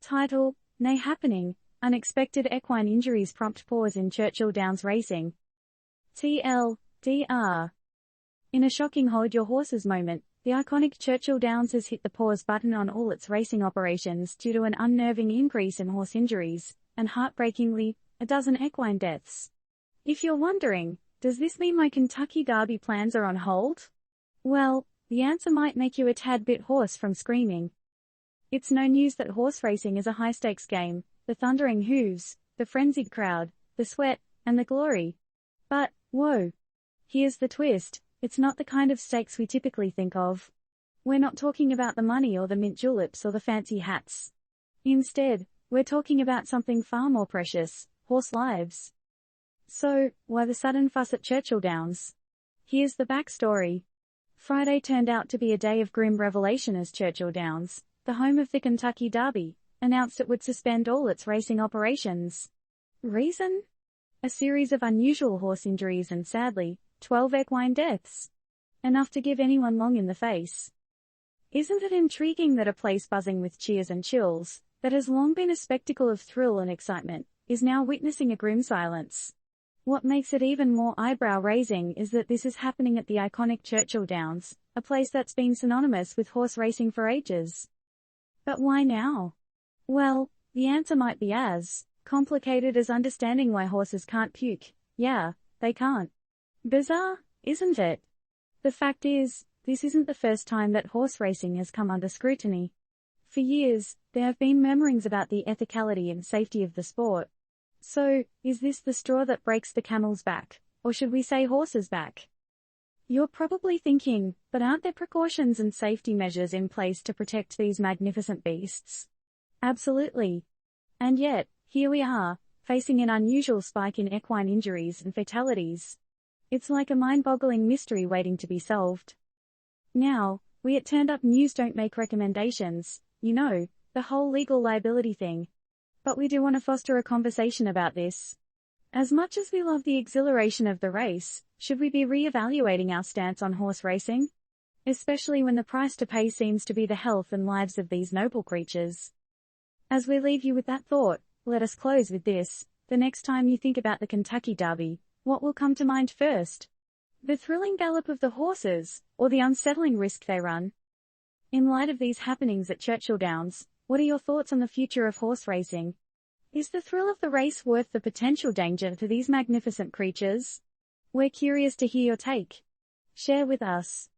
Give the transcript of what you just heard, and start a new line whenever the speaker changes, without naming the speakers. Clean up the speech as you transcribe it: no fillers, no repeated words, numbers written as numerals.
Title: Nay happening, unexpected equine injuries prompt pause in Churchill Downs racing. TLDR. In a shocking hold your horses moment, the iconic Churchill Downs has hit the pause button on all its racing operations due to an unnerving increase in horse injuries, and heartbreakingly, a dozen equine deaths. If you're wondering, does this mean my Kentucky Derby plans are on hold? Well, the answer might make you a tad bit hoarse from screaming. It's no news that horse racing is a high-stakes game, the thundering hooves, the frenzied crowd, the sweat, and the glory. But, whoa! Here's the twist, it's not the kind of stakes we typically think of. We're not talking about the money or the mint juleps or the fancy hats. Instead, we're talking about something far more precious, horse lives. So, why the sudden fuss at Churchill Downs? Here's the backstory. Friday turned out to be a day of grim revelation as Churchill Downs, the home of the Kentucky Derby, announced it would suspend all its racing operations. Reason? A series of unusual horse injuries and sadly, 12 equine deaths. Enough to give anyone long in the face. Isn't it intriguing that a place buzzing with cheers and chills, that has long been a spectacle of thrill and excitement, is now witnessing a grim silence? What makes it even more eyebrow-raising is that this is happening at the iconic Churchill Downs, a place that's been synonymous with horse racing for ages. But why now? Well, the answer might be as complicated as understanding why horses can't puke. Yeah, they can't. Bizarre, isn't it? The fact is, this isn't the first time that horse racing has come under scrutiny. For years, there have been murmurings about the ethicality and safety of the sport. So, is this the straw that breaks the camel's back, or should we say horse's back? You're probably thinking, but aren't there precautions and safety measures in place to protect these magnificent beasts? Absolutely. And yet, here we are, facing an unusual spike in equine injuries and fatalities. It's like a mind-boggling mystery waiting to be solved. Now, we at Turned Up News don't make recommendations, you know, the whole legal liability thing. But we do want to foster a conversation about this. As much as we love the exhilaration of the race, should we be re-evaluating our stance on horse racing? Especially when the price to pay seems to be the health and lives of these noble creatures. As we leave you with that thought, let us close with this. The next time you think about the Kentucky Derby, what will come to mind first? The thrilling gallop of the horses, or the unsettling risk they run? In light of these happenings at Churchill Downs, what are your thoughts on the future of horse racing? Is the thrill of the race worth the potential danger to these magnificent creatures? We're curious to hear your take. Share with us.